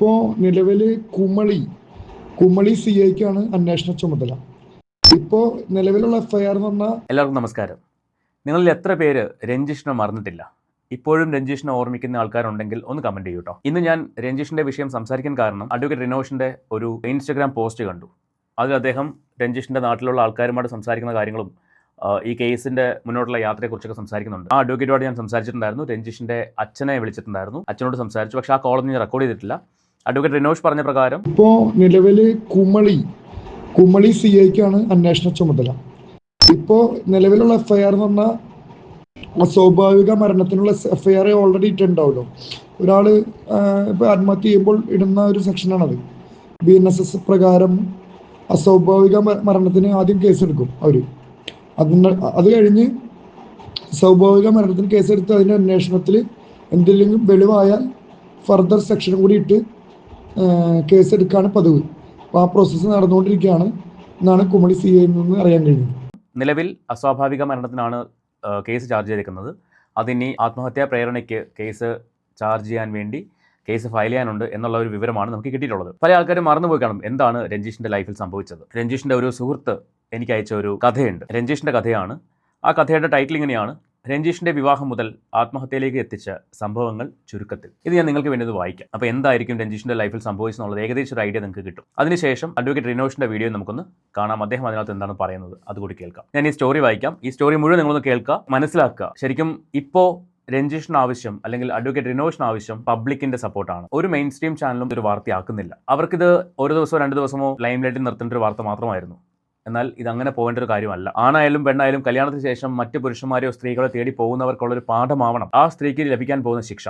ഇപ്പോൾ നിലവിൽ കുമളി സി ഐക്കാണ് അന്വേഷണ ചുമതല. ഇപ്പോൾ നിലവിലുള്ള FIR എന്ന് പറഞ്ഞാൽ എല്ലാവർക്കും നമസ്കാരം. നിങ്ങളിൽ എത്ര പേര് രഞ്ജിഷിനെ മറന്നിട്ടില്ല? ഇപ്പോഴും രഞ്ജിഷിനെ ഓർമ്മിക്കുന്ന ആൾക്കാരുണ്ടെങ്കിൽ ഒന്ന് കമൻറ്റ് ചെയ്യൂ കേട്ടോ. ഇന്ന് ഞാൻ രഞ്ജിഷിൻ്റെ വിഷയം സംസാരിക്കാൻ കാരണം അഡ്വക്കേറ്റ് റിനോഷിൻ്റെ ഒരു ഇൻസ്റ്റഗ്രാം പോസ്റ്റ് കണ്ടു. അതിൽ അദ്ദേഹം രഞ്ജിഷിൻ്റെ നാട്ടിലുള്ള ആൾക്കാരുമായിട്ട് സംസാരിക്കുന്ന കാര്യങ്ങളും ഈ കേസിൻ്റെ മുന്നോട്ടുള്ള യാത്രയെക്കുറിച്ചൊക്കെ സംസാരിക്കുന്നുണ്ട്. ആ അഡ്വക്കേറ്റുമായിട്ട് ഞാൻ സംസാരിച്ചിട്ടുണ്ടായിരുന്നു. രഞ്ജിഷിൻ്റെ അച്ഛനെ വിളിച്ചിട്ടുണ്ടായിരുന്നു. അച്ഛനോട് സംസാരിച്ചു. പക്ഷേ ആ കോളൊന്നും ഞാൻ റെക്കോർഡ് ചെയ്തിട്ടില്ല. അഡ്വക്കേറ്റ് റിനോഷ് പറഞ്ഞ പ്രകാരം ഇപ്പോൾ നിലവിൽ കുമളി സി ഐക്കാണ് അന്വേഷണ ചുമതല. ഇപ്പോൾ നിലവിലുള്ള FIR എന്ന് പറഞ്ഞാൽ അസ്വാഭാവിക മരണത്തിനുള്ള FIR ഓൾറെഡി ഇട്ടുണ്ടാവുമല്ലോ. ഒരാൾ ഇപ്പോൾ ആത്മഹത്യ ചെയ്യുമ്പോൾ ഇടുന്ന ഒരു സെക്ഷനാണത്. BNSS പ്രകാരം അസ്വാഭാവിക മരണത്തിന് ആദ്യം കേസെടുക്കും അവർ. അത് കഴിഞ്ഞ് സ്വാഭാവിക മരണത്തിന് കേസെടുത്ത് അതിൻ്റെ അന്വേഷണത്തിൽ എന്തെങ്കിലും വെളിവായാൽ ഫർദർ സെക്ഷനും കൂടി ഇട്ട് കേസെടുക്കാണ് പതിവ്. അപ്പോൾ ആ പ്രോസസ്സ് നടന്നുകൊണ്ടിരിക്കുകയാണ് എന്നാണ് കുമളി CI നിന്ന് അറിയാൻ കഴിഞ്ഞത്. നിലവിൽ അസ്വാഭാവിക മരണത്തിനാണ് കേസ് ചാർജ് ചെയ്തിരിക്കുന്നത്. അതിനി ആത്മഹത്യാ പ്രേരണയ്ക്ക് കേസ് ചാർജ് ചെയ്യാൻ വേണ്ടി കേസ് ഫയൽ ചെയ്യാനുണ്ട് എന്നുള്ള ഒരു വിവരമാണ് നമുക്ക് കിട്ടിയിട്ടുള്ളത്. പല ആൾക്കാരും മറന്നുപോയി കാണും എന്താണ് രഞ്ജിഷിൻ്റെ ലൈഫിൽ സംഭവിച്ചത്. രഞ്ജിഷിൻ്റെ ഒരു സുഹൃത്ത് എനിക്ക് അയച്ച ഒരു കഥയുണ്ട്. രഞ്ജിഷിൻ്റെ കഥയാണ്. ആ കഥയുടെ ടൈറ്റിൽ ഇങ്ങനെയാണ്: രഞ്ജിഷിൻ്റെ വിവാഹം മുതൽ ആത്മഹത്യയിലേക്ക് എത്തിച്ച സംഭവങ്ങൾ ചുരുക്കത്തിൽ. ഇത് ഞാൻ നിങ്ങൾക്ക് വേണ്ടി വായിക്കാം. അപ്പോൾ എന്തായിരിക്കും രഞ്ജിഷിൻ്റെ ലൈഫിൽ സംഭവിച്ചെന്നുള്ളത് ഏകദേശം ഒരു ഐഡിയ നിങ്ങൾക്ക് കിട്ടും. അതിനുശേഷം അഡ്വക്കേറ്റ് റിനോഷിൻ്റെ വീഡിയോ നമുക്കൊന്ന് കാണാം. അദ്ദേഹം അതിനകത്ത് എന്താണ് പറയുന്നത് അതുകൂടി കേൾക്കാം. ഞാൻ ഈ സ്റ്റോറി വായിക്കാം. ഈ സ്റ്റോറി മുഴുവൻ നിങ്ങളൊന്ന് കേൾക്കുക, മനസ്സിലാക്കുക. ശരിക്കും ഇപ്പോൾ രഞ്ജിഷിന് ആവശ്യം, അല്ലെങ്കിൽ അഡ്വക്കേറ്റ് റിനോഷിന് ആവശ്യം പബ്ലിക്കിന്റെ സപ്പോർട്ടാണ്. ഒരു മെയിൻ സ്ട്രീം ചാനലും ഒരു വാർത്തയാക്കുന്നില്ല. അവർക്കിത് ഒരു ദിവസമോ 2 ദിവസമോ ലൈം ലൈറ്റിൽ നിർത്തേണ്ട ഒരു വാർത്ത മാത്രമായിരുന്നു. എന്നാൽ ഇതങ്ങനെ പോകേണ്ട ഒരു കാര്യമല്ല. ആണായാലും പെണ്ണായാലും കല്യാണത്തിന് ശേഷം മറ്റ് പുരുഷന്മാരെയോ സ്ത്രീകളോ തേടി പോകുന്നവർക്കുള്ളൊരു പാഠമാവണം ആ സ്ത്രീക്ക് ലഭിക്കാൻ പോകുന്ന ശിക്ഷ.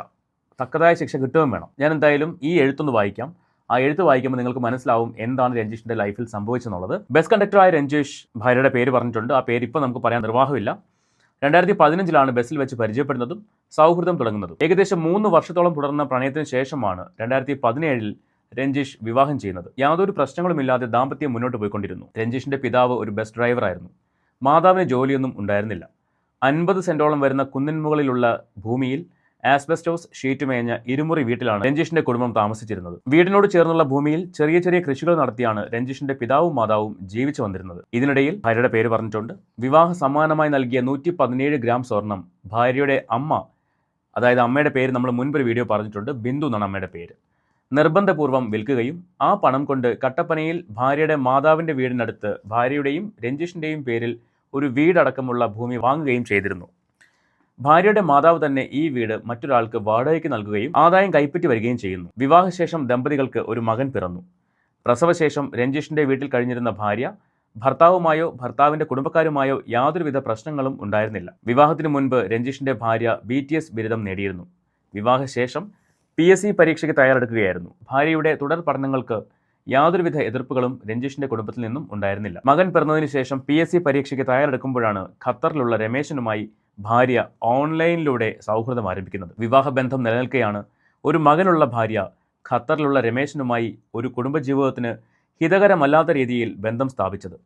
തക്കതായ ശിക്ഷ കിട്ടുകയും വേണം. ഞാൻ എന്തായാലും ഈ എഴുത്തൊന്ന് വായിക്കാം. ആ എഴുത്ത് വായിക്കുമ്പോൾ നിങ്ങൾക്ക് മനസ്സിലാവും എന്താണ് രഞ്ജിഷിന്റെ ലൈഫിൽ സംഭവിച്ചെന്നുള്ളത്. ബസ് കണ്ടക്ടറായ രഞ്ജിഷ് ഭാര്യയുടെ പേര് പറഞ്ഞിട്ടുണ്ട്. ആ പേര് ഇപ്പോൾ നമുക്ക് പറയാൻ നിർവാഹമില്ല. 2015 ബസ്സിൽ വെച്ച് പരിചയപ്പെടുന്നതും സൗഹൃദം തുടങ്ങുന്നതും. ഏകദേശം 3 വർഷത്തോളം തുടർന്ന പ്രണയത്തിന് ശേഷമാണ് 2017 രഞ്ജിഷ് വിവാഹം ചെയ്യുന്നത്. യാതൊരു പ്രശ്നങ്ങളുമില്ലാതെ ദാമ്പത്യം മുന്നോട്ട് പോയിക്കൊണ്ടിരുന്നു. രഞ്ജിഷിന്റെ പിതാവ് ഒരു ബസ് ഡ്രൈവറായിരുന്നു. മാതാവിന് ജോലിയൊന്നും ഉണ്ടായിരുന്നില്ല. 50 സെന്റോളം വരുന്ന കുന്നിൻ മുകളിലുള്ള ഭൂമിയിൽ ആസ്ബസ്റ്റോസ് ഷീറ്റ് മേഞ്ഞ ഇരുമുറി വീട്ടിലാണ് രഞ്ജിഷിന്റെ കുടുംബം താമസിച്ചിരുന്നത്. വീടിനോട് ചേർന്നുള്ള ഭൂമിയിൽ ചെറിയ ചെറിയ കൃഷികൾ നടത്തിയാണ് രഞ്ജിഷിന്റെ പിതാവും മാതാവും ജീവിച്ചു വന്നിരുന്നത്. ഇതിനിടയിൽ ഭാര്യയുടെ പേര് പറഞ്ഞിട്ടുണ്ട്. വിവാഹ സമ്മാനമായി നൽകിയ 117 ഗ്രാം സ്വർണം ഭാര്യയുടെ അമ്മ, അതായത് അമ്മയുടെ പേര് നമ്മൾ മുൻപൊരു വീഡിയോ പറഞ്ഞിട്ടുണ്ട്, ബിന്ദു എന്നാണ് അമ്മയുടെ പേര്, നിർബന്ധപൂർവ്വം വിൽക്കുകയും ആ പണം കൊണ്ട് കട്ടപ്പനയിൽ ഭാര്യയുടെ മാതാവിന്റെ വീടിനടുത്ത് ഭാര്യയുടെയും രഞ്ജിഷിന്റെയും പേരിൽ ഒരു വീടടക്കമുള്ള ഭൂമി വാങ്ങുകയും ചെയ്തിരുന്നു. ഭാര്യയുടെ മാതാവ് തന്നെ ഈ വീട് മറ്റൊരാൾക്ക് വാടകയ്ക്ക് നൽകുകയും ആദായം കൈപ്പറ്റി വരികയും ചെയ്യുന്നു. വിവാഹശേഷം ദമ്പതികൾക്ക് ഒരു മകൻ പിറന്നു. പ്രസവശേഷം രഞ്ജിഷിന്റെ വീട്ടിൽ കഴിഞ്ഞിരുന്ന ഭാര്യ ഭർത്താവുമായോ ഭർത്താവിന്റെ കുടുംബക്കാരുമായോ യാതൊരുവിധ പ്രശ്നങ്ങളും ഉണ്ടായിരുന്നില്ല. വിവാഹത്തിന് മുൻപ് രഞ്ജിഷിന്റെ ഭാര്യ BTS ബിരുദം നേടിയിരുന്നു. വിവാഹശേഷം PSC പരീക്ഷയ്ക്ക് തയ്യാറെടുക്കുകയായിരുന്നു. ഭാര്യയുടെ തുടർ പഠനങ്ങൾക്ക് യാതൊരുവിധ എതിർപ്പുകളും രഞ്ജിഷിന്റെ കുടുംബത്തിൽ നിന്നും ഉണ്ടായിരുന്നില്ല. മകൻ പിറന്നതിന് ശേഷം PSC പരീക്ഷയ്ക്ക് തയ്യാറെടുക്കുമ്പോഴാണ് ഖത്തറിലുള്ള രമേശനുമായി ഭാര്യ ഓൺലൈനിലൂടെ സൗഹൃദം ആരംഭിക്കുന്നത്. വിവാഹബന്ധം നിലനിൽക്കെയാണ് ഒരു മകനുള്ള ഭാര്യ ഖത്തറിലുള്ള രമേശനുമായി ഒരു കുടുംബജീവിതത്തിന് ഹിതകരമല്ലാത്ത രീതിയിൽ ബന്ധം സ്ഥാപിച്ചത്.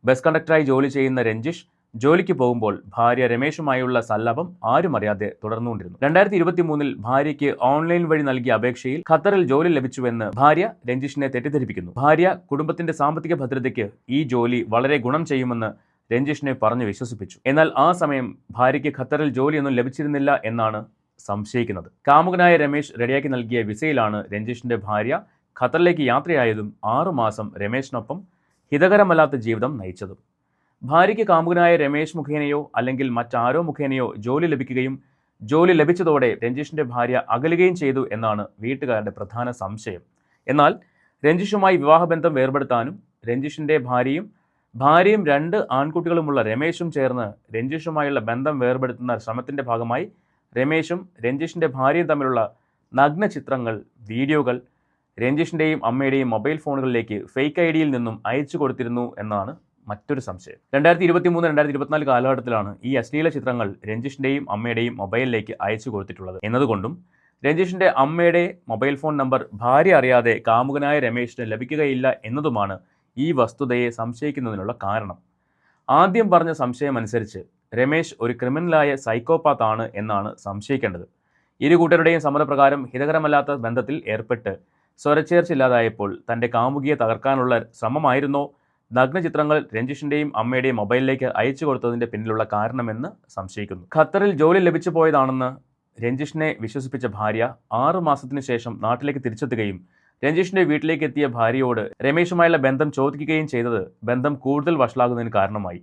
ബസ് കണ്ടക്ടറായി ജോലി ചെയ്യുന്ന രഞ്ജിഷ് ജോലിക്ക് പോകുമ്പോൾ ഭാര്യ രമേശുമായുള്ള സല്ലാപം ആരും അറിയാതെ തുടർന്നുകൊണ്ടിരുന്നു. 2023 ഭാര്യയ്ക്ക് ഓൺലൈൻ വഴി നൽകിയ അപേക്ഷയിൽ ഖത്തറിൽ ജോലി ലഭിച്ചുവെന്ന് ഭാര്യ രഞ്ജിഷിനെ തെറ്റിദ്ധരിപ്പിക്കുന്നു. ഭാര്യ കുടുംബത്തിന്റെ സാമ്പത്തിക ഭദ്രതയ്ക്ക് ഈ ജോലി വളരെ ഗുണം ചെയ്യുമെന്ന് രഞ്ജിഷിനെ പറഞ്ഞു വിശ്വസിപ്പിച്ചു. എന്നാൽ ആ സമയം ഭാര്യയ്ക്ക് ഖത്തറിൽ ജോലിയൊന്നും ലഭിച്ചിരുന്നില്ല എന്നാണ് സംശയിക്കുന്നത്. കാമുകനായ രമേശ് റെഡിയാക്കി നൽകിയ വിസയിലാണ് രഞ്ജിഷിന്റെ ഭാര്യ ഖത്തറിലേക്ക് യാത്രയായതും 6 മാസം രമേശിനൊപ്പം ഹിതകരമല്ലാത്ത ജീവിതം നയിച്ചതും. ഭാര്യയ്ക്ക് കാമുകനായ രമേശ് മുഖേനയോ അല്ലെങ്കിൽ മറ്റാരോ മുഖേനയോ ജോലി ലഭിക്കുകയും ജോലി ലഭിച്ചതോടെ രഞ്ജിഷിന്റെ ഭാര്യ അകലുകയും ചെയ്തു എന്നാണ് വീട്ടുകാരുടെ പ്രധാന സംശയം. എന്നാൽ രഞ്ജിഷുമായി വിവാഹബന്ധം വേർപെടുത്താനും രഞ്ജിഷിന്റെ ഭാര്യയും 2 ആൺകുട്ടികളുമുള്ള രമേശും ചേർന്ന് രഞ്ജിഷുമായുള്ള ബന്ധം വേർപെടുത്തുന്ന ശ്രമത്തിന്റെ ഭാഗമായി രമേശും രഞ്ജിഷിന്റെ ഭാര്യയും തമ്മിലുള്ള നഗ്ന ചിത്രങ്ങൾ, വീഡിയോകൾ രഞ്ജിഷിന്റെയും അമ്മയുടെയും മൊബൈൽ ഫോണുകളിലേക്ക് ഫേക്ക് ഐഡിയിൽ നിന്നും അയച്ചു കൊടുത്തിരുന്നു എന്നാണ് മറ്റൊരു സംശയം. 2023-2024 കാലഘട്ടത്തിലാണ് ഈ അശ്ലീല ചിത്രങ്ങൾ രഞ്ജിഷിന്റെയും അമ്മയുടെയും മൊബൈലിലേക്ക് അയച്ചു കൊടുത്തിട്ടുള്ളത് എന്നതുകൊണ്ടും രഞ്ജിഷിന്റെ അമ്മയുടെ മൊബൈൽ ഫോൺ നമ്പർ ഭാര്യ അറിയാതെ കാമുകനായ രമേശിന് ലഭിക്കുകയില്ല എന്നതുമാണ് ഈ വസ്തുതയെ സംശയിക്കുന്നതിനുള്ള കാരണം. ആദ്യം പറഞ്ഞ സംശയം അനുസരിച്ച് രമേശ് ഒരു ക്രിമിനലായ സൈക്കോപാത്ത് ആണ് എന്നാണ് സംശയിക്കേണ്ടത്. ഇരു കൂട്ടരുടെയും സമ്മതപ്രകാരം ഹിതകരമല്ലാത്ത ബന്ധത്തിൽ ഏർപ്പെട്ട് സ്വരച്ചേർച്ചില്ലാതായപ്പോൾ തൻ്റെ കാമുകിയെ തകർക്കാനുള്ള ശ്രമമായിരുന്നോ നഗ്നചിത്രങ്ങൾ രഞ്ജിഷിൻ്റെയും അമ്മയുടെയും മൊബൈലിലേക്ക് അയച്ചു കൊടുത്തതിൻ്റെ പിന്നിലുള്ള കാരണമെന്ന് സംശയിക്കുന്നു. ഖത്തറിൽ ജോലി ലഭിച്ചു പോയതാണെന്ന് രഞ്ജിഷിനെ വിശ്വസിപ്പിച്ച ഭാര്യ 6 മാസത്തിനു ശേഷം നാട്ടിലേക്ക് തിരിച്ചെത്തുകയും രഞ്ജിഷിന്റെ വീട്ടിലേക്ക് എത്തിയ ഭാര്യയോട് രമേശുമായുള്ള ബന്ധം ചോദിക്കുകയും ചെയ്തത് ബന്ധം കൂടുതൽ വഷളാകുന്നതിന് കാരണമായി.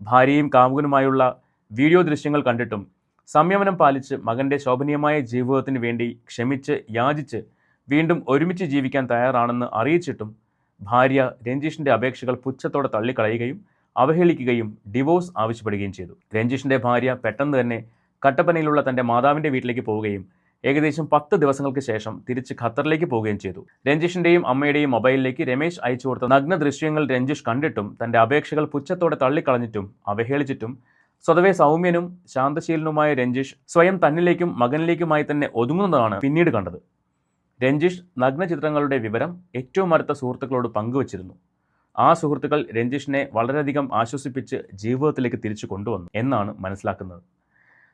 ഭാര്യയും കാമുകനുമായുള്ള വീഡിയോ ദൃശ്യങ്ങൾ കണ്ടിട്ടും സംയമനം പാലിച്ച് മകൻ്റെ ശോഭനീയമായ ജീവിതത്തിന് വേണ്ടി ക്ഷമിച്ച് യാചിച്ച് വീണ്ടും ഒരുമിച്ച് ജീവിക്കാൻ തയ്യാറാണെന്ന് അറിയിച്ചിട്ടും ഭാര്യ രഞ്ജിഷിന്റെ അപേക്ഷകൾ പുച്ഛത്തോടെ തള്ളിക്കളയുകയും അവഹേളിക്കുകയും ഡിവോഴ്സ് ആവശ്യപ്പെടുകയും ചെയ്തു. രഞ്ജിഷിന്റെ ഭാര്യ പെട്ടെന്ന് തന്നെ കട്ടപ്പനയിലുള്ള തൻ്റെ മാതാവിൻ്റെ വീട്ടിലേക്ക് പോവുകയും ഏകദേശം 10 ദിവസങ്ങൾക്ക് ശേഷം തിരിച്ച് ഖത്തറിലേക്ക് പോവുകയും ചെയ്തു. രഞ്ജിഷിന്റെയും അമ്മയുടെയും മൊബൈലിലേക്ക് രമേശ് അയച്ചു കൊടുത്ത നഗ്ന ദൃശ്യങ്ങൾ രഞ്ജിഷ് കണ്ടിട്ടും തൻ്റെ അപേക്ഷകൾ പുച്ഛത്തോടെ തള്ളിക്കളഞ്ഞിട്ടും അവഹേളിച്ചിട്ടും സ്വതവേ സൗമ്യനും ശാന്തശീലനുമായ രഞ്ജിഷ് സ്വയം തന്നിലേക്കും മകനിലേക്കുമായി തന്നെ ഒതുങ്ങുന്നതാണ് പിന്നീട് കണ്ടത്. രഞ്ജിഷ് നഗ്നചിത്രങ്ങളുടെ വിവരം ഏറ്റവും അടുത്ത സുഹൃത്തുക്കളോട് പങ്കുവച്ചിരുന്നു. ആ സുഹൃത്തുക്കൾ രഞ്ജിഷിനെ വളരെയധികം ആശ്വസിപ്പിച്ച് ജീവിതത്തിലേക്ക് തിരിച്ചു കൊണ്ടുവന്നു എന്നാണ് മനസ്സിലാക്കുന്നത്.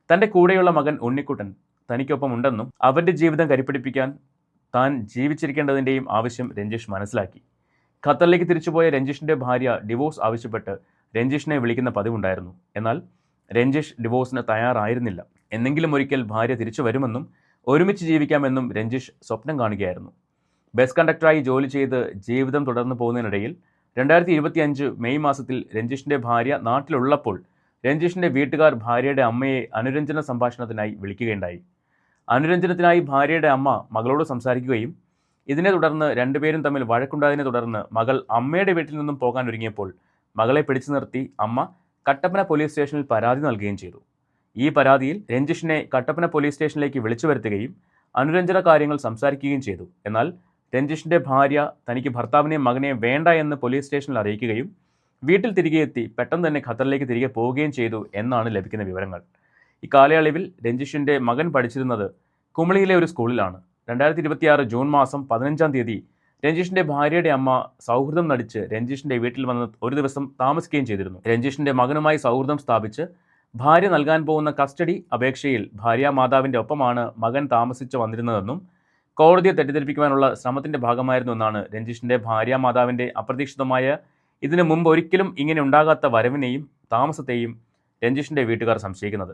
തൻ്റെ കൂടെയുള്ള മകൻ ഉണ്ണിക്കുട്ടൻ തനിക്കൊപ്പം ഉണ്ടെന്നും അവൻ്റെ ജീവിതം കരിപ്പിടിപ്പിക്കാൻ താൻ ജീവിച്ചിരിക്കേണ്ടതിൻ്റെയും ആവശ്യം രഞ്ജിഷ് മനസ്സിലാക്കി. ഖത്തറിലേക്ക് തിരിച്ചുപോയ രഞ്ജിഷിൻ്റെ ഭാര്യ ഡിവോഴ്സ് ആവശ്യപ്പെട്ട് രഞ്ജിഷിനെ വിളിക്കുന്ന പതിവുണ്ടായിരുന്നു. എന്നാൽ രഞ്ജിഷ് ഡിവോഴ്സിന് തയ്യാറായിരുന്നില്ല. എന്നെങ്കിലും ഒരിക്കൽ ഭാര്യ തിരിച്ചു വരുമെന്നും ഒരുമിച്ച് ജീവിക്കാമെന്നും രഞ്ജിഷ് സ്വപ്നം കാണുകയായിരുന്നു. ബസ് കണ്ടക്ടറായി ജോലി ചെയ്ത് ജീവിതം തുടർന്നു പോകുന്നതിനിടയിൽ 2025 മെയ് മാസത്തിൽ രഞ്ജിഷിൻ്റെ ഭാര്യ നാട്ടിലുള്ളപ്പോൾ രഞ്ജിഷിൻ്റെ വീട്ടുകാർ ഭാര്യയുടെ അമ്മയെ അനുരഞ്ജന സംഭാഷണത്തിനായി വിളിക്കുകയുണ്ടായി. അനുരഞ്ജനത്തിനായി ഭാര്യയുടെ അമ്മ മകളോട് സംസാരിക്കുകയും ഇതിനെ തുടർന്ന് രണ്ടുപേരും തമ്മിൽ വഴക്കുണ്ടായതിനെ തുടർന്ന് മകൾ അമ്മയുടെ വീട്ടിൽ നിന്നും പോകാൻ ഒരുങ്ങിയപ്പോൾ മകളെ പിടിച്ചു നിർത്തി അമ്മ കട്ടപ്പന പോലീസ് സ്റ്റേഷനിൽ പരാതി നൽകുകയും ചെയ്തു. ഈ പരാതിയിൽ രഞ്ജിഷിനെ കട്ടപ്പന പോലീസ് സ്റ്റേഷനിലേക്ക് വിളിച്ചു വരുത്തുകയും അനുരഞ്ജന കാര്യങ്ങൾ സംസാരിക്കുകയും ചെയ്തു. എന്നാൽ രഞ്ജിഷിൻ്റെ ഭാര്യ തനിക്ക് ഭർത്താവിനെയും മകനെയും വേണ്ട എന്ന് പോലീസ് സ്റ്റേഷനിൽ അറിയിക്കുകയും വീട്ടിൽ തിരികെ എത്തി പെട്ടെന്ന് തന്നെ ഖത്തറിലേക്ക് തിരികെ പോവുകയും ചെയ്തു എന്നാണ് ലഭിക്കുന്ന വിവരങ്ങൾ. ഈ കാലയളവിൽ രഞ്ജിഷിൻ്റെ മകൻ പഠിച്ചിരുന്നത് കുമളിയിലെ ഒരു സ്കൂളിലാണ്. 2026 ജൂൺ മാസം 15-ാം തീയതി രഞ്ജിഷിൻ്റെ ഭാര്യയുടെ അമ്മ സൗഹൃദം നടിച്ച് രഞ്ജിഷിൻ്റെ വീട്ടിൽ വന്ന് ഒരു ദിവസം താമസിക്കുകയും ചെയ്തിരുന്നു. രഞ്ജിഷിൻ്റെ മകനുമായി സൗഹൃദം സ്ഥാപിച്ച് ഭാര്യ നൽകാൻ പോകുന്ന കസ്റ്റഡി അപേക്ഷയിൽ ഭാര്യാമാതാവിൻ്റെ ഒപ്പമാണ് മകൻ താമസിച്ചു വന്നിരുന്നതെന്നും കോടതിയെ തെറ്റിദ്ധരിപ്പിക്കുവാനുള്ള ശ്രമത്തിൻ്റെ ഭാഗമായിരുന്നു എന്നാണ് രഞ്ജിഷിൻ്റെ ഭാര്യാമാതാവിൻ്റെ അപ്രതീക്ഷിതമായ ഇതിനു മുമ്പ് ഒരിക്കലും ഇങ്ങനെ ഉണ്ടാകാത്ത വരവിനെയും താമസത്തെയും രഞ്ജിഷിൻ്റെ വീട്ടുകാർ സംശയിക്കുന്നത്.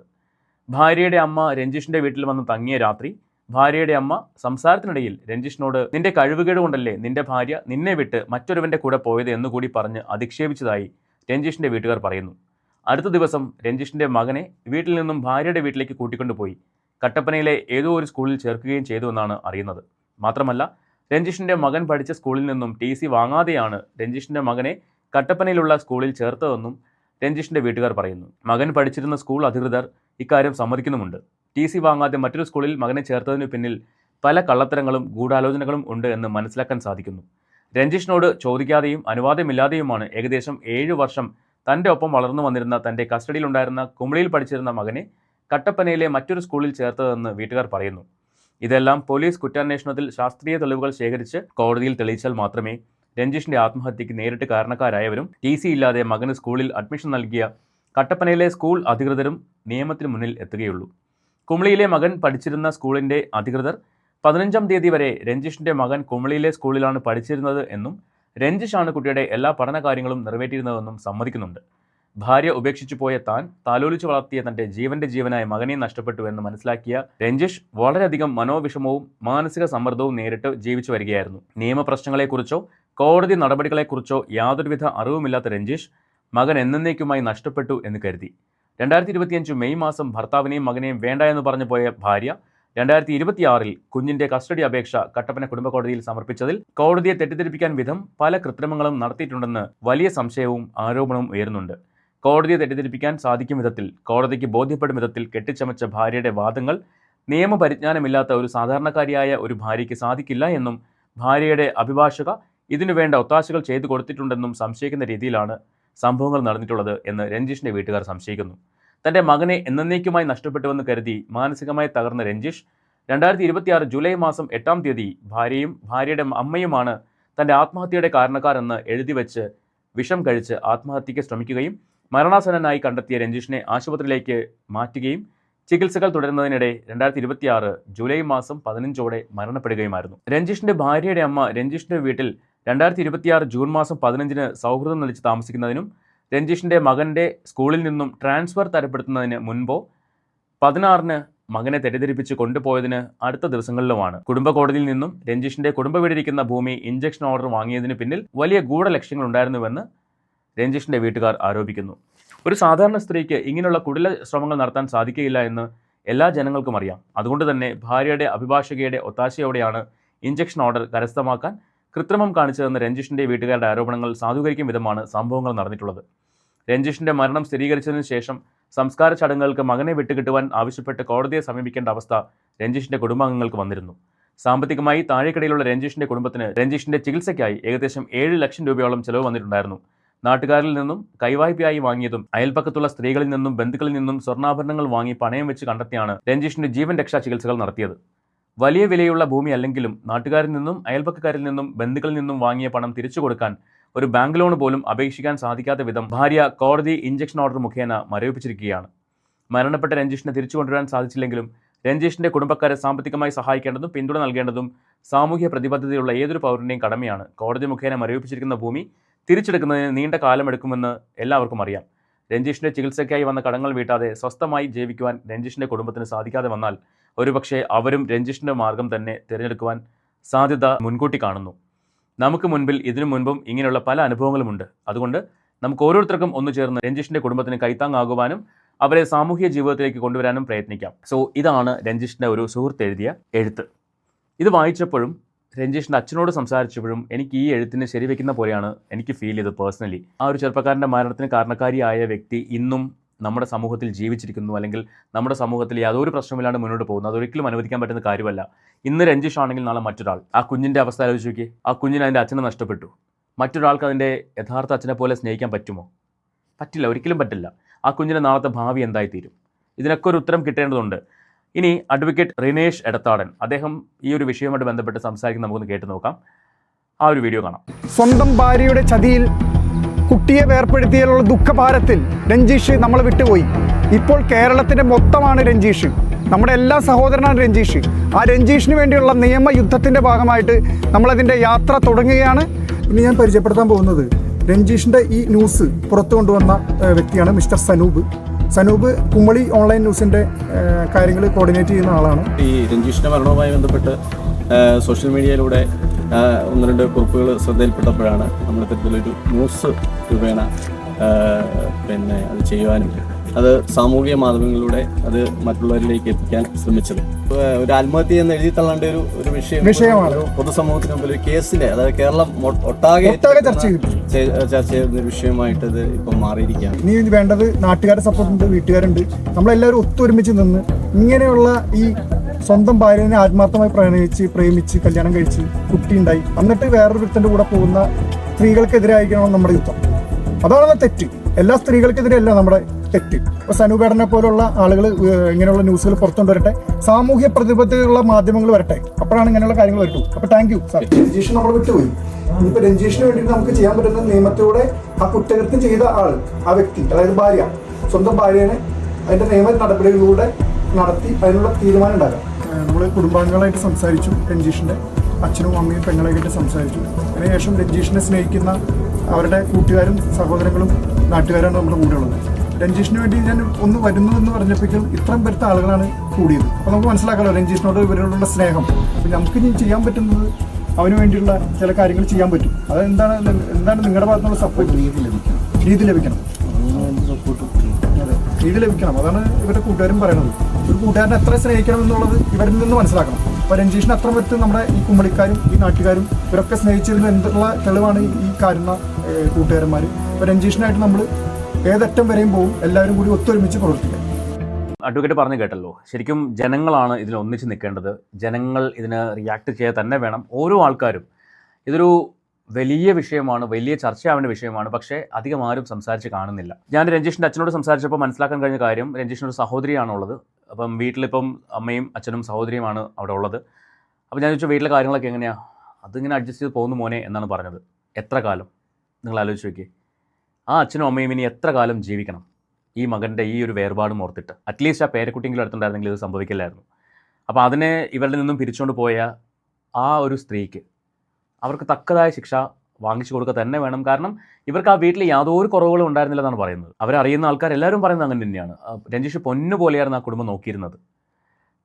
ഭാര്യയുടെ അമ്മ രഞ്ജിഷിൻ്റെ വീട്ടിൽ വന്ന് തങ്ങിയ രാത്രി ഭാര്യയുടെ അമ്മ സംസാരത്തിനിടയിൽ രഞ്ജിഷിനോട് നിന്റെ കഴിവുകേട് കൊണ്ടല്ലേ നിന്റെ ഭാര്യ നിന്നെ വിട്ട് മറ്റൊരുവൻ്റെ കൂടെ പോയത് എന്നുകൂടി പറഞ്ഞ് അധിക്ഷേപിച്ചതായി രഞ്ജിഷിൻ്റെ വീട്ടുകാർ പറയുന്നു. അടുത്ത ദിവസം രഞ്ജിഷിൻ്റെ മകനെ വീട്ടിൽ നിന്നും ഭാര്യയുടെ വീട്ടിലേക്ക് കൂട്ടിക്കൊണ്ടുപോയി കട്ടപ്പനയിലെ ഏതോ ഒരു സ്കൂളിൽ ചേർക്കുകയും ചെയ്തു എന്നാണ് അറിയുന്നത്. മാത്രമല്ല രഞ്ജിഷിൻ്റെ മകൻ പഠിച്ച സ്കൂളിൽ നിന്നും TC വാങ്ങാതെയാണ് രഞ്ജിഷിൻ്റെ മകനെ കട്ടപ്പനയിലുള്ള സ്കൂളിൽ ചേർത്തതെന്നും രഞ്ജിഷിൻ്റെ വീട്ടുകാർ പറയുന്നു. മകൻ പഠിച്ചിരുന്ന സ്കൂൾ അധികൃതർ ഇക്കാര്യം സമ്മതിക്കുന്നുമുണ്ട്. TC വാങ്ങാതെ മറ്റൊരു സ്കൂളിൽ മകനെ ചേർത്തതിനു പിന്നിൽ പല കള്ളത്തരങ്ങളും ഗൂഢാലോചനകളും ഉണ്ട് എന്ന് മനസ്സിലാക്കാൻ സാധിക്കുന്നു. രഞ്ജിഷിനോട് ചോദിക്കാതെയും അനുവാദമില്ലാതെയുമാണ് ഏകദേശം 7 വർഷം തൻ്റെ ഒപ്പം വളർന്നു വന്നിരുന്ന തൻ്റെ കസ്റ്റഡിയിലുണ്ടായിരുന്ന കുമളിയിൽ പഠിച്ചിരുന്ന മകനെ കട്ടപ്പനയിലെ മറ്റൊരു സ്കൂളിൽ ചേർത്തതെന്ന് വീട്ടുകാർ പറയുന്നു. ഇതെല്ലാം പോലീസ് കുറ്റാന്വേഷണത്തിൽ ശാസ്ത്രീയ തെളിവുകൾ ശേഖരിച്ച് കോടതിയിൽ തെളിയിച്ചാൽ മാത്രമേ രഞ്ജിഷിൻ്റെ ആത്മഹത്യയ്ക്ക് നേരിട്ട് കാരണക്കാരായവരും TC ഇല്ലാതെ മകന് സ്കൂളിൽ അഡ്മിഷൻ നൽകിയ കട്ടപ്പനയിലെ സ്കൂൾ അധികൃതരും നിയമത്തിന് മുന്നിൽ എത്തുകയുള്ളൂ. കുമളിയിലെ മകൻ പഠിച്ചിരുന്ന സ്കൂളിൻ്റെ അധികൃതർ 15-ാം തീയതി വരെ രഞ്ജിഷിൻ്റെ മകൻ കുമളിയിലെ സ്കൂളിലാണ് പഠിച്ചിരുന്നത് എന്നും രഞ്ജിഷാണ് കുട്ടിയുടെ എല്ലാ പഠനകാര്യങ്ങളും നിറവേറ്റിയിരുന്നതെന്നും സമ്മതിക്കുന്നുണ്ട്. ഭാര്യ ഉപേക്ഷിച്ചു പോയ താൻ താലോലിച്ചു വളർത്തിയ തൻ്റെ ജീവനായ മകനെ നഷ്ടപ്പെട്ടു എന്ന് മനസ്സിലാക്കിയ രഞ്ജിഷ് വളരെയധികം മനോവിഷമവും മാനസിക സമ്മർദ്ദവും നേരിട്ട് ജീവിച്ചു വരികയായിരുന്നു. നിയമപ്രശ്നങ്ങളെക്കുറിച്ചോ കോടതി നടപടികളെക്കുറിച്ചോ യാതൊരുവിധ അറിവുമില്ലാത്ത രഞ്ജിഷ് മകൻ എന്നേക്കുമായി നഷ്ടപ്പെട്ടു എന്ന് കരുതി. 2025 മെയ് മാസം ഭർത്താവിനെയും മകനെയും വേണ്ട എന്ന് പറഞ്ഞു പോയ ഭാര്യ 2026 കുഞ്ഞിൻ്റെ കസ്റ്റഡി അപേക്ഷ കട്ടപ്പന കുടുംബ കോടതിയിൽ സമർപ്പിച്ചതിൽ കോടതിയെ തെറ്റിദ്ധരിപ്പിക്കാൻ വിധം പല കൃത്രിമങ്ങളും നടത്തിയിട്ടുണ്ടെന്ന് വലിയ സംശയവും ആരോപണവും ഉയരുന്നുണ്ട്. കോടതിയെ തെറ്റിദ്ധരിപ്പിക്കാൻ സാധിക്കും വിധത്തിൽ കോടതിക്ക് ബോധ്യപ്പെടും വിധത്തിൽ കെട്ടിച്ചമച്ച ഭാര്യയുടെ വാദങ്ങൾ നിയമപരിജ്ഞാനമില്ലാത്ത ഒരു സാധാരണക്കാരിയായ ഒരു ഭാര്യയ്ക്ക് സാധിക്കില്ല എന്നും ഭാര്യയുടെ അഭിഭാഷക ഇതിനുവേണ്ട ഒത്താശകൾ ചെയ്തു കൊടുത്തിട്ടുണ്ടെന്നും സംശയിക്കുന്ന രീതിയിലാണ് സംഭവങ്ങൾ നടന്നിട്ടുള്ളത് എന്ന് രഞ്ജിഷിൻ്റെ വീട്ടുകാർ സംശയിക്കുന്നു. തൻ്റെ മകനെ എന്നേക്കുമായി നഷ്ടപ്പെട്ടുവെന്ന് കരുതി മാനസികമായി തകർന്ന രഞ്ജിഷ് 2026 ജൂലൈ മാസം 8-ാം തീയതി ഭാര്യയും ഭാര്യയുടെ അമ്മയുമാണ് തൻ്റെ ആത്മഹത്യയുടെ കാരണക്കാരെന്ന് എഴുതി വെച്ച് വിഷം കഴിച്ച് ആത്മഹത്യയ്ക്ക് ശ്രമിക്കുകയും മരണാസന്നനായി കണ്ടെത്തിയ രഞ്ജിഷിനെ ആശുപത്രിയിലേക്ക് മാറ്റുകയും ചികിത്സകൾ തുടരുന്നതിനിടെ 2026 ജൂലൈ മാസം 15 മരണപ്പെടുകയുമായിരുന്നു. രഞ്ജീഷിന്റെ ഭാര്യയുടെ അമ്മ രഞ്ജീഷിന്റെ വീട്ടിൽ 2026 ജൂൺ മാസം 15 സൗഹൃദം നിലച്ച് താമസിക്കുന്നതിനും രഞ്ജീഷിന്റെ മകന്റെ സ്കൂളിൽ നിന്നും ട്രാൻസ്ഫർ തരപ്പെടുത്തുന്നതിന് മുൻപോ 16 മകനെ തെറ്റിദ്ധരിപ്പിച്ച് കൊണ്ടുപോയതിന് അടുത്ത ദിവസങ്ങളിലുമാണ് കുടുംബ കോടതിയിൽ നിന്നും രഞ്ജീഷിന്റെ കുടുംബ വീടിരിക്കുന്ന ഭൂമി ഇഞ്ചക്ഷൻ ഓർഡർ വാങ്ങിയതിന് പിന്നിൽ വലിയ ഗൂഢലക്ഷ്യങ്ങൾ ഉണ്ടായിരുന്നുവെന്ന് രഞ്ജീഷിന്റെ വീട്ടുകാർ ആരോപിക്കുന്നു. ഒരു സാധാരണ സ്ത്രീക്ക് ഇങ്ങനെയുള്ള കുടില ശ്രമങ്ങൾ നടത്താൻ സാധിക്കുകയില്ല എന്ന് എല്ലാ ജനങ്ങൾക്കും അറിയാം. അതുകൊണ്ട് തന്നെ ഭാര്യയുടെ അഭിഭാഷകയുടെ ഒത്താശയോടെയാണ് ഇഞ്ചക്ഷൻ ഓർഡർ കരസ്ഥമാക്കാൻ കൃത്രിമം കാണിച്ചതെന്ന് രഞ്ജീഷിന്റെ വീട്ടുകാരുടെ ആരോപണങ്ങൾ സാധൂകരിക്കും വിധമാണ് സംഭവങ്ങൾ നടന്നിട്ടുള്ളത്. രഞ്ജീഷിന്റെ മരണം സ്ഥിരീകരിച്ചതിന് ശേഷം സംസ്കാര ചടങ്ങുകൾക്ക് മകനെ വിട്ടുകിട്ടുവാൻ ആവശ്യപ്പെട്ട് കോടതിയെ സമീപിക്കേണ്ട അവസ്ഥ രഞ്ജീഷിന്റെ കുടുംബാംഗങ്ങൾക്ക് വന്നിരുന്നു. സാമ്പത്തികമായി താഴെക്കടയിലുള്ള രഞ്ജീഷിന്റെ കുടുംബത്തിന് രഞ്ജീഷിന്റെ ചികിത്സയ്ക്കായി ഏകദേശം 7 ലക്ഷം രൂപയോളം ചെലവ് വന്നിട്ടുണ്ടായിരുന്നു. നാട്ടുകാരിൽ നിന്നും കൈവായ്പയായി വാങ്ങിയതും അയൽപ്പക്കത്തുള്ള സ്ത്രീകളിൽ നിന്നും ബന്ധുക്കളിൽ നിന്നും സ്വർണ്ണാഭരണങ്ങൾ വാങ്ങി പണയം വെച്ച് കണ്ടെത്തിയാണ് രഞ്ജീഷിന്റെ ജീവൻ രക്ഷാ ചികിത്സകൾ നടത്തിയത്. വലിയ വിലയുള്ള ഭൂമി അല്ലെങ്കിലും നാട്ടുകാരിൽ നിന്നും അയൽപ്പക്കക്കാരിൽ നിന്നും ബന്ധുക്കളിൽ നിന്നും വാങ്ങിയ പണം തിരിച്ചു കൊടുക്കാൻ ഒരു ബാങ്ക് ലോൺ പോലും അപേക്ഷിക്കാൻ സാധിക്കാത്ത വിധം ഭാര്യ കോടതി ഇഞ്ചക്ഷൻ ഓർഡർ മുഖേന മരവിപ്പിച്ചിരിക്കുകയാണ്. മരണപ്പെട്ട രഞ്ജീഷിനെ തിരിച്ചു കൊണ്ടുവരാൻ സാധിച്ചില്ലെങ്കിലും രഞ്ജീഷിന്റെ കുടുംബക്കാരെ സാമ്പത്തികമായി സഹായിക്കേണ്ടതും പിന്തുണ നൽകേണ്ടതും സാമൂഹ്യ പ്രതിബദ്ധതയുള്ള ഏതൊരു പൗരന്റെയും കടമയാണ്. കോടതി മുഖേന മരവിപ്പിച്ചിരിക്കുന്ന ഭൂമി തിരിച്ചെടുക്കുന്നതിന് നീണ്ട കാലമെടുക്കുമെന്ന് എല്ലാവർക്കും അറിയാം. രഞ്ജീഷിന്റെ ചികിത്സയ്ക്കായി വന്ന കടങ്ങൾ വീട്ടാതെ സ്വസ്ഥമായി ജീവിക്കുവാൻ രഞ്ജീഷിന്റെ കുടുംബത്തിന് സാധിക്കാതെ വന്നാൽ ഒരുപക്ഷെ അവരും രഞ്ജീഷിന്റെ മാർഗം തന്നെ തിരഞ്ഞെടുക്കുവാൻ സാധ്യത മുൻകൂട്ടി കാണുന്നു. നമുക്ക് മുൻപിൽ ഇതിനു മുൻപും ഇങ്ങനെയുള്ള പല അനുഭവങ്ങളുമുണ്ട്. അതുകൊണ്ട് നമുക്ക് ഓരോരുത്തർക്കും ഒന്നു ചേർന്ന് രഞ്ജീഷിന്റെ കുടുംബത്തിന് കൈത്താങ്ങാകുവാനും അവരെ സാമൂഹിക ജീവിതത്തിലേക്ക് കൊണ്ടുവരാനും പ്രയത്നിക്കാം. ഇതാണ് രഞ്ജീഷിന്റെ ഒരു സുഹൃത്ത് എഴുതിയ എഴുത്ത്. ഇത് വായിച്ചപ്പോഴും രഞ്ജീഷിന്റെ അച്ഛനോട് സംസാരിച്ചപ്പോഴും എനിക്ക് ഈ എഴുത്തിനെ ശരിവെക്കുന്ന പോലെയാണ് എനിക്ക് ഫീൽ ചെയ്തത് പേഴ്സണലി. ആ ഒരു ചെറുപ്പക്കാരൻ്റെ മരണത്തിന് കാരണക്കാരിയായ വ്യക്തി ഇന്നും നമ്മുടെ സമൂഹത്തിൽ ജീവിച്ചിരിക്കുന്നു, അല്ലെങ്കിൽ നമ്മുടെ സമൂഹത്തിൽ യാതൊരു പ്രശ്നമില്ലാണ്ട് മുന്നോട്ട് പോകുന്നു. അതൊരിക്കലും അനുവദിക്കാൻ പറ്റുന്ന കാര്യമല്ല. ഇന്ന് രഞ്ജീഷ് ആണെങ്കിൽ നാളെ മറ്റൊരാൾ. ആ കുഞ്ഞിൻ്റെ അവസ്ഥ ആലോചിച്ച് നോക്കി. ആ കുഞ്ഞിന് അതിൻ്റെ അച്ഛനെ നഷ്ടപ്പെട്ടു. മറ്റൊരാൾക്ക് അതിൻ്റെ യഥാർത്ഥ അച്ഛനെ പോലെ സ്നേഹിക്കാൻ പറ്റുമോ? പറ്റില്ല, ഒരിക്കലും പറ്റില്ല. ആ കുഞ്ഞിൻ്റെ നാളത്തെ ഭാവി എന്തായിത്തീരും? ഇതിനൊക്കെ ഒരു ഉത്തരം കിട്ടേണ്ടതുണ്ട്. ഇനി അഡ്വക്കേറ്റ് റിനേഷ് എടത്താടൻ, അദ്ദേഹം ഈ ഒരു വിഷയവുമായിട്ട് ബന്ധപ്പെട്ട് സംസാരിക്കുന്ന നമുക്കൊന്ന് കേട്ട് നോക്കാം. ആ ഒരു വീഡിയോ കാണാം. സ്വന്തം ഭാര്യയുടെ ചതിയിൽ കുട്ടിയെ വേർപ്പെടുത്തിയാലുള്ള ദുഃഖഭാരത്തിൽ രഞ്ജീഷ് നമ്മളെ വിട്ടുപോയി. ഇപ്പോൾ കേരളത്തിൻ്റെ മൊത്തമാണ് രഞ്ജീഷ്. നമ്മുടെ എല്ലാ സഹോദരനാണ് രഞ്ജീഷ്. ആ രഞ്ജീഷിന് വേണ്ടിയുള്ള നിയമയുദ്ധത്തിൻ്റെ ഭാഗമായിട്ട് നമ്മളതിൻ്റെ യാത്ര തുടങ്ങുകയാണ്. ഇനി ഞാൻ പരിചയപ്പെടുത്താൻ പോകുന്നത് രഞ്ജീഷിൻ്റെ ഈ ന്യൂസ് പുറത്തു കൊണ്ടുവന്ന വ്യക്തിയാണ് മിസ്റ്റർ സനൂപ്. കുമളി ഓൺലൈൻ ന്യൂസിൻ്റെ കാര്യങ്ങൾ കോർഡിനേറ്റ് ചെയ്യുന്ന ആളാണ്. ഈ രഞ്ജീഷിൻ്റെ മരണവുമായി ബന്ധപ്പെട്ട് സോഷ്യൽ മീഡിയയിലൂടെ 1-2 കുറിപ്പുകൾ ശ്രദ്ധയിൽപ്പെട്ടപ്പോഴാണ് നമ്മൾ ഇത്തരത്തിലൊരു ന്യൂസ് രൂപേണ അത് ചെയ്യുവാനും അത് സാമൂഹിക മാധ്യമങ്ങളിലൂടെ അത് മറ്റുള്ളവരിലേക്ക് എത്തിക്കാൻ ശ്രമിച്ചത്. ഒരു ആത്മഹത്യ എന്ന് എഴുതി തള്ളേണ്ട ഒരു വിഷയമാണ്. പൊതുസമൂഹത്തിന് മുമ്പിൽ ഒരു കേസിന്റെ, അതായത് കേരളം ഒട്ടാകെ ചർച്ച ചെയ്യുന്ന ഒരു വിഷയമായിട്ട് ഇത് ഇപ്പം മാറിയിരിക്കുകയാണ്. ഇനി വേണ്ടത് നാട്ടുകാരുടെ സപ്പോർട്ടുണ്ട്, വീട്ടുകാരുണ്ട്. നമ്മളെല്ലാവരും ഒത്തൊരുമിച്ച് നിന്ന് ഇങ്ങനെയുള്ള ഈ സ്വന്തം ഭാര്യനെ ആത്മാർത്ഥമായി പ്രേമിച്ച് കല്യാണം കഴിച്ച് കുട്ടിയുണ്ടായി എന്നിട്ട് വേറൊരു വ്യക്തിൻ്റെ കൂടെ പോകുന്ന സ്ത്രീകൾക്കെതിരായിരിക്കണം നമ്മുടെ യുദ്ധം. അതാണ് തെറ്റ്. എല്ലാ സ്ത്രീകൾക്കെതിരെയല്ല നമ്മുടെ തെറ്റ്. ഇപ്പോൾ സനൂപേടനെ പോലുള്ള ആളുകൾ ഇങ്ങനെയുള്ള ന്യൂസുകൾ പുറത്തുകൊണ്ടുവരട്ടെ, സാമൂഹ്യ പ്രതിബദ്ധതയുള്ള മാധ്യമങ്ങൾ വരട്ടെ, അപ്പോഴാണ് ഇങ്ങനെയുള്ള കാര്യങ്ങൾ വരട്ടു. അപ്പോൾ താങ്ക് യു സാർ. രഞ്ജീഷ് നമ്മൾ വിട്ടുപോയി. ഇനിയിപ്പോൾ രഞ്ജീഷിന് വേണ്ടിയിട്ട് നമുക്ക് ചെയ്യാൻ പറ്റുന്ന നിയമത്തിലൂടെ ആ കുറ്റകൃത്യം ചെയ്ത ആൾ, ആ വ്യക്തി, അതായത് ഭാര്യ, സ്വന്തം ഭാര്യനെ അതിൻ്റെ നിയമ നടപടികളിലൂടെ നടത്തി അതിനുള്ള തീരുമാനം ഉണ്ടാക്കാം. നമ്മൾ കുടുംബാംഗങ്ങളായിട്ട് സംസാരിച്ചു. രഞ്ജീഷിൻ്റെ അച്ഛനും അമ്മയും പെങ്ങളെയായിട്ട് സംസാരിച്ചു. അതിനുശേഷം രഞ്ജീഷിനെ സ്നേഹിക്കുന്ന അവരുടെ കൂട്ടുകാരും സഹോദരങ്ങളും നാട്ടുകാരാണ് നമ്മുടെ കൂടെയുള്ളത്. രഞ്ജീഷിന് വേണ്ടി ഞാൻ ഒന്ന് വരുന്നു എന്ന് പറഞ്ഞപ്പോഴേക്കും ഇത്രയും പേരുത്ത ആളുകളാണ് കൂടിയത്. അപ്പോൾ നമുക്ക് മനസ്സിലാക്കാമല്ലോ രഞ്ജീഷിനോട് ഇവരോടുള്ള സ്നേഹം. അപ്പോൾ നമുക്ക് ഇനി ചെയ്യാൻ പറ്റുന്നത് അവന് വേണ്ടിയുള്ള ചില കാര്യങ്ങൾ ചെയ്യാൻ പറ്റും. അതെന്താണ് നിങ്ങളുടെ ഭാഗത്തുനിന്നുള്ള സപ്പോർട്ട്? നീതി ലഭിക്കണം. അതെ, നീതി ലഭിക്കണം. അതാണ് ഇവരുടെ കൂട്ടുകാരും പറയണത്. ഒരു കൂട്ടുകാരനെ എത്ര സ്നേഹിക്കണം എന്നുള്ളത് ഇവരിൽ നിന്ന് മനസ്സിലാക്കണം. അപ്പോൾ രഞ്ജീഷിന് അത്ര പറ്റും നമ്മുടെ ഈ കുമ്മളിക്കാരും ഈ നാട്ടുകാരും ഇവരൊക്കെ സ്നേഹിച്ചിരുന്ന എന്നുള്ള തെളിവാണ് ഈ കാണുന്ന കൂട്ടുകാരന്മാർ. അപ്പോൾ രഞ്ജീഷിനായിട്ട് നമ്മൾ ഏതറ്റം വരെയും പോകും, എല്ലാവരും കൂടി ഒത്തൊരുമിച്ച് പ്രവർത്തിക്കാം. അഡ്വക്കേറ്റ് പറഞ്ഞു കേട്ടല്ലോ. ശരിക്കും ജനങ്ങളാണ് ഇതിൽ ഒന്നിച്ച് നിൽക്കേണ്ടത്. ജനങ്ങൾ ഇതിന് റിയാക്ട് ചെയ്യാൻ തന്നെ വേണം. ഓരോ ആൾക്കാരും. ഇതൊരു വലിയ വിഷയമാണ്, വലിയ ചർച്ചയാവേണ്ട വിഷയമാണ്. പക്ഷേ അധികം ആരും സംസാരിച്ച് കാണുന്നില്ല. ഞാൻ രഞ്ജീഷിൻ്റെ അച്ഛനോട് സംസാരിച്ചപ്പോൾ മനസ്സിലാക്കാൻ കഴിഞ്ഞ കാര്യം, രഞ്ജീഷിനൊരു സഹോദരിയാണുള്ളത്. അപ്പം വീട്ടിലിപ്പം അമ്മയും അച്ഛനും സഹോദരിയുമാണ് അവിടെ ഉള്ളത്. അപ്പോൾ ഞാൻ ചോദിച്ചു വീട്ടിലെ കാര്യങ്ങളൊക്കെ എങ്ങനെയാണ്? അതിങ്ങനെ അഡ്ജസ്റ്റ് ചെയ്ത് പോകുന്നു മോനെ എന്നാണ് പറഞ്ഞത്. എത്ര കാലം? നിങ്ങൾ ആലോചിച്ച് നോക്കിയേ. ആ അച്ഛനും അമ്മയും ഇനി എത്ര കാലം ജീവിക്കണം? ഈ മകൻ്റെ ഈ ഒരു വേർപാടും ഓർത്തിട്ട്. അറ്റ്ലീസ്റ്റ് ആ പേരക്കുട്ടിയെങ്കിലും അടുത്തുണ്ടായിരുന്നെങ്കിൽ ഇത് സംഭവിക്കില്ലായിരുന്നു. അപ്പോൾ അതിനെ ഇവരുടെ നിന്നും പിരിച്ചുകൊണ്ട് പോയ ആ ഒരു സ്ത്രീക്ക് അവർക്ക് തക്കതായ ശിക്ഷ വാങ്ങിച്ചു കൊടുക്കുക തന്നെ വേണം. കാരണം ഇവർക്ക് ആ വീട്ടിൽ യാതൊരു കുറവുകളും ഉണ്ടായിരുന്നില്ലെന്നാണ് പറയുന്നത്. അവരറിയുന്ന ആൾക്കാർ എല്ലാവരും പറയുന്നത് അങ്ങനെ തന്നെയാണ്. രഞ്ജീഷ് പൊന്നു പോലെയായിരുന്നു ആ കുടുംബം നോക്കിയിരുന്നത്.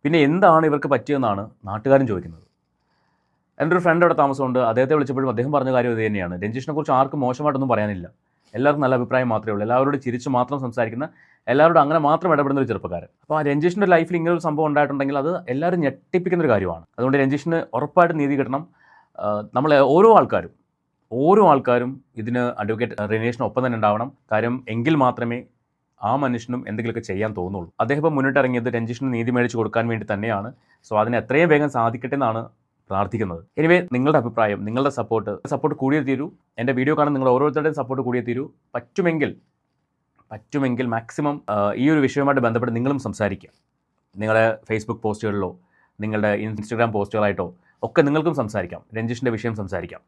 പിന്നെ എന്താണ് ഇവർക്ക് പറ്റിയെന്നാണ് നാട്ടുകാരും ചോദിക്കുന്നത്. എൻ്റെ ഒരു ഫ്രണ്ട് അവിടെ താമസമുണ്ട്. അദ്ദേഹത്തെ വിളിച്ചപ്പോഴും അദ്ദേഹം പറഞ്ഞ കാര്യം ഇത് തന്നെയാണ്. രഞ്ജീഷിനെ കുറിച്ച് ആർക്കും മോശമായിട്ടൊന്നും പറയാനില്ല. എല്ലാവർക്കും നല്ല അഭിപ്രായം മാത്രമേ ഉള്ളൂ. എല്ലാവരോടും ചിരിച്ച് മാത്രം സംസാരിക്കുന്ന, എല്ലാവരോടും അങ്ങനെ മാത്രം ഇടപെടുന്ന ഒരു ചെറുപ്പക്കാരൻ. അപ്പോൾ ആ രഞ്ജീഷിൻ്റെ ലൈഫിൽ ഇങ്ങനെ ഒരു സംഭവം ഉണ്ടായിട്ടുണ്ടെങ്കിൽ അത് എല്ലാവരും ഞെട്ടിപ്പിക്കുന്ന ഒരു കാര്യമാണ്. അതുകൊണ്ട് രഞ്ജീഷിന് ഉറപ്പായിട്ട് നീതി കിട്ടണം. നമ്മൾ ഓരോ ആൾക്കാരും ഇതിന് അഡ്വക്കേറ്റ് റിനേഷിനൊപ്പം തന്നെ ഉണ്ടാവണം. കാര്യം എങ്കിൽ മാത്രമേ ആ മനുഷ്യനും എന്തെങ്കിലുമൊക്കെ ചെയ്യാൻ തോന്നുള്ളൂ. അദ്ദേഹം ഇപ്പോൾ മുന്നിട്ടിറങ്ങിയത് രഞ്ജീഷിന് നീതി മേടിച്ച് കൊടുക്കാൻ വേണ്ടി തന്നെയാണ്. സോ അതിന് എത്രയും വേഗം സാധിക്കട്ടെ എന്നാണ് പ്രാർത്ഥിക്കുന്നത്. എനിവേ, നിങ്ങളുടെ അഭിപ്രായം, നിങ്ങളുടെ സപ്പോർട്ട് കൂടിയേ തീരൂ. എൻ്റെ വീഡിയോ കാണുന്ന നിങ്ങൾ ഓരോരുത്തരുടെയും സപ്പോർട്ട് കൂടിയേ തീരൂ. പറ്റുമെങ്കിൽ മാക്സിമം ഈ ഒരു വിഷയവുമായിട്ട് ബന്ധപ്പെട്ട് നിങ്ങളും സംസാരിക്കുക. നിങ്ങളുടെ ഫേസ്ബുക്ക് പോസ്റ്റുകളിലോ നിങ്ങളുടെ ഇൻസ്റ്റഗ്രാം പോസ്റ്റുകളായിട്ടോ ഒക്കെ നിങ്ങൾക്കും സംസാരിക്കാം. രഞ്ജീഷിൻ്റെ വിഷയം സംസാരിക്കാം.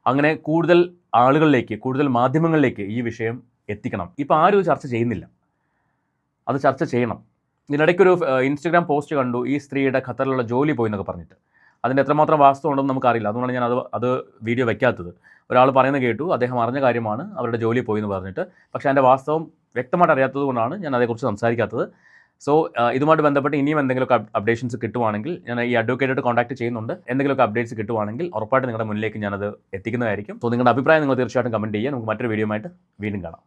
അങ്ങനെ കൂടുതൽ ആളുകളിലേക്ക്, കൂടുതൽ മാധ്യമങ്ങളിലേക്ക് ഈ വിഷയം എത്തിക്കണം. ഇപ്പോൾ ആരും ചർച്ച ചെയ്യുന്നില്ല, അത് ചർച്ച ചെയ്യണം. ഇതിനിടയ്ക്കൊരു ഇൻസ്റ്റഗ്രാം പോസ്റ്റ് കണ്ടു, ഈ സ്ത്രീയുടെ ഖത്തറിലുള്ള ജോലി പോയി എന്നൊക്കെ പറഞ്ഞിട്ട്. അതിൻ്റെ എത്രമാത്രം വാസ്തവം ഉണ്ടെന്ന് നമുക്കറിയില്ല. അതുകൊണ്ടാണ് ഞാൻ അത് വീഡിയോ വയ്ക്കാത്തത്. ഒരാൾ പറയുന്നത് കേട്ടു, അദ്ദേഹം അറിഞ്ഞ കാര്യമാണ്, അവരുടെ ജോലി പോയി എന്ന് പറഞ്ഞിട്ട്. പക്ഷേ അതിൻ്റെ വാസ്തവം വ്യക്തമായിട്ട് അറിയാത്തത് കൊണ്ടാണ് ഞാൻ അതേക്കുറിച്ച് സംസാരിക്കാത്തത്. സോ ഇതുമായിട്ട് ബന്ധപ്പെട്ട് ഇനിയും എന്തെങ്കിലുമൊക്കെ അപ്ഡേഷൻസ് കിട്ടുവാണെങ്കിൽ ഞാൻ ഈ അഡ്വക്കേറ്റായിട്ട് കോൺടാക്ട് ചെയ്യുന്നുണ്ട്. എന്തെങ്കിലുമൊക്കെ അപ്ഡേറ്റ്സ് കിട്ടുവാണെങ്കിൽ ഉറപ്പായിട്ട് നിങ്ങളുടെ മുന്നിലേക്ക് ഞാനത് എത്തിക്കുന്നതായിരിക്കും. സോ നിങ്ങളുടെ അഭിപ്രായം നിങ്ങൾ തീർച്ചയായിട്ടും കമൻറ്റ് ചെയ്യുക. നമുക്ക് മറ്റൊരു വീഡിയോ ആയിട്ട് വീണ്ടും കാണാം.